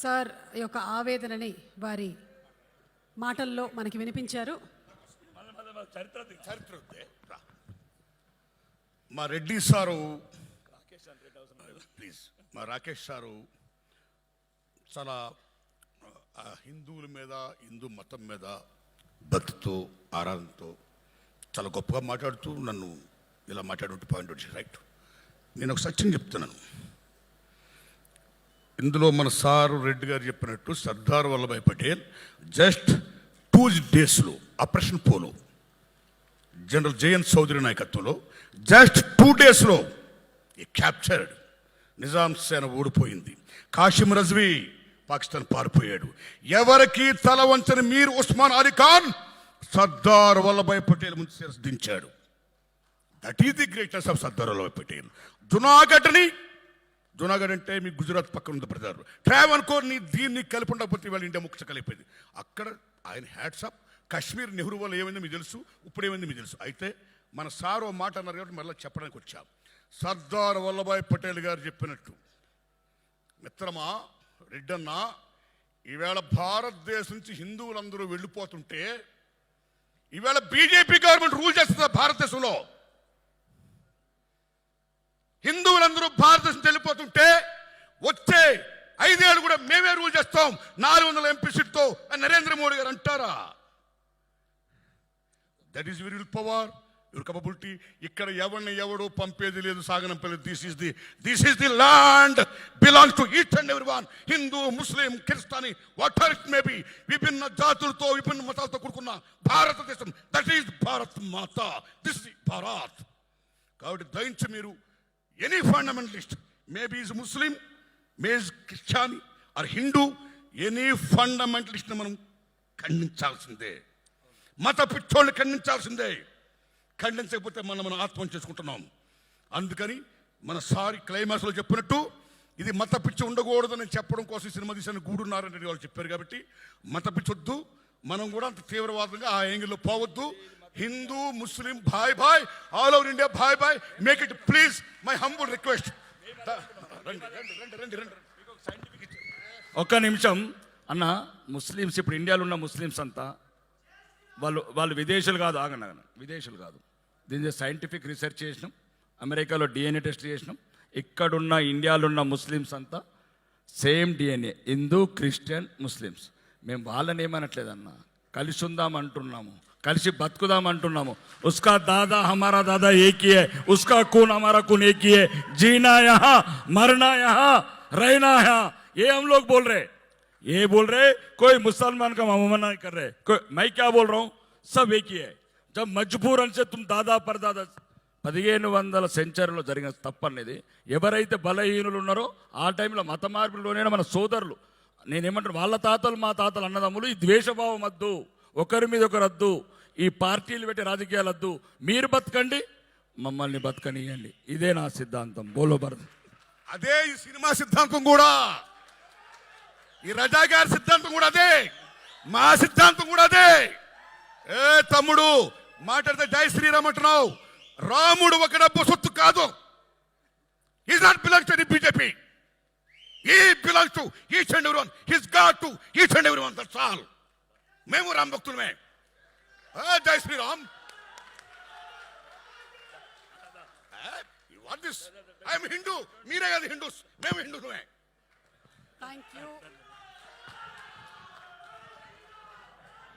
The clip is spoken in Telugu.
సార్ యొక్క ఆవేదనని వారి మాటల్లో మనకి వినిపించారు. మా రెడ్డి సారు ప్లీజ్ మా రాకేష్ సారు చాలా హిందువుల మీద, హిందూ మతం మీద భక్తితో, ఆరాధనతో చాలా గొప్పగా మాట్లాడుతూ నన్ను ఇలా మాట్లాడుతూ పాయింట్ వచ్చి రైట్. నేను ఒక సత్యం చెప్తున్నాను. ఇందులో మన సారు రెడ్డి గారు చెప్పినట్టు సర్దార్ వల్లభాయ్ పటేల్ జస్ట్ 2 డేస్లో operation polo general Jayant Chaudhary నాయకత్వంలో జస్ట్ 2 డేస్లో క్యాప్చర్డ్. నిజాం సేన ఓడిపోయింది. కాసిం రజ్వీ పాకిస్తాన్ పారిపోయాడు. ఎవరికి తల వంచని మీర్ ఉస్మాన్ అలీ ఖాన్ సర్దార్ వల్లభాయ్ పటేల్ ముందు దించాడు. That is the greatest of Sardar Vallabhbhai Patel. Junagadh అంటే మీ గుజరాత్ పక్కన ఉంది బ్రదర్. ట్రావెన్కోర్ని దీన్ని కలిపి ఉండకపోతే వాళ్ళ ఇండియా ముఖ్య కలిపోయింది. అక్కడ ఆయన హ్యాట్సాప్. కాశ్మీర్ నెహ్రూ వల్ల ఏమైంది మీకు తెలుసు, ఇప్పుడు ఏమైంది మీకు తెలుసు. అయితే మన సారో మాట అన్నారు కాబట్టి మళ్ళీ చెప్పడానికి వచ్చాం. సర్దార్ వల్లభాయ్ పటేల్ గారు చెప్పినట్టు, మిత్రమా రెడ్డన్నా, ఈవేళ భారతదేశం నుంచి హిందువులందరూ వెళ్ళిపోతుంటే ఈవేళ బీజేపీ గవర్నమెంట్ రూల్ చేస్తుంది భారతదేశంలో. హిందువులందరూ భారతదేశం వెళ్ళిపోతుంటే వచ్చే 5 ఏళ్ళు కూడా మేమే రూల్ చేస్తాం 400 ఎంపీ సీట్తో అని నరేంద్ర మోడీ గారు అంటారా? That is will power, your capability. ఇక్కడ ఎవడు పంపేది లేదు, సాగనంపేది. This is the land belongs to each and every one. Hindu, Muslim, Christian, whatever it may be, విభిన్న జాతులతో, విభిన్న మతాలతో కూడుకున్న భారతదేశం. That is Bharat Mata. This is Bharat. కాబట్టి దయించి మీరు any fundamentalist, maybe is Muslim, may's Christian or Hindu, any ఫండమెంటలిస్ట్ని మనం ఖండించాల్సిందే. మత పిచ్చోళ్ళని ఖండించాల్సిందే. ఖండించకపోతే మనం ఆత్మహత్య చేసుకుంటున్నాం. అందుకని మన సారి క్లైమాక్స్లో చెప్పినట్టు ఇది మత పిచ్చి ఉండకూడదని చెప్పడం కోసం సినిమా తీసిన గూడున్నారని వాళ్ళు చెప్పారు. కాబట్టి మత పిచ్చి వద్దు, మనం కూడా అంత తీవ్రవాదంగా ఆ యాంగిల్లో పోవద్దు. Hindu, Muslim, bhai bhai, all over India bhai bhai, make it please, my humble request. ఒక్క నిమిషం అన్న. ముస్లిమ్స్ ఇప్పుడు ఇండియాలో ఉన్న ముస్లిమ్స్ అంతా వాళ్ళు విదేశాలు కాదు, ఆగండి, విదేశాలు కాదు. దీని సైంటిఫిక్ రీసెర్చ్ చేసినాం, అమెరికాలో DNA టెస్ట్ చేసినాం. ఇక్కడున్న ఇండియాలో ఉన్న ముస్లిమ్స్ అంతా same DNA, Hindu, Christian, Muslims. మేము వాళ్ళని ఏమనట్లేదన్న, కలిసి ఉందాం అంటున్నాము, కలిసి బతుకుదాం అంటున్నాము. ఉస్కా దాదా హమారా దాదా ఏక్ హీ హై, ఉస్కా खून हमारा खून एक ही है, जीना यहाँ मरना यहाँ रहना यहाँ. ये हम लोग बोल रहे, ये बोल रहे. कोई मुसलमान का मना नहीं कर रहे. कोई, मैं क्या बोल रहा हूँ, सब एक ही है. जब मजबूरन से तुम दादा परदादा 1500 సెంచరీలో జరిగిన తప్పనేది ఎవరైతే బలహీనులు ఉన్నారో ఆ టైంలో మత మార్పులోనే మన సోదరులు, నేనేమంటారు, వాళ్ళ తాతలు మా తాతలు అన్నదమ్ములు. ఈ ద్వేషభావం వద్దు, ఒకరి మీద ఒకరు వద్దు, ఈ పార్టీలు పెట్టి రాజకీయాలు వద్దు. మీరు బతకండి, మమ్మల్ని బతకనియండి. ఇదే నా సిద్ధాంతం. బోలో భరత్. అదే ఈ సినిమా సిద్ధాంతం కూడా, ఈ రజా గారి సిద్ధాంతం కూడా అదే, మా సిద్ధాంతం కూడా అదే. ఏ తమ్ముడు మాట్లాడితే జై శ్రీరామ్ అంటున్నావు. రాముడు ఒక డబ్బు సొత్తు కాదు. Is not belongs to the BJP. He belongs to each and every one. His god to each and every one. That's all. మేము రామ్ భక్తులమే. జై Shriram. What this? I'm Hindu, మీరే కాదు హిందూస్, మేము హిందూలమే. Thank you.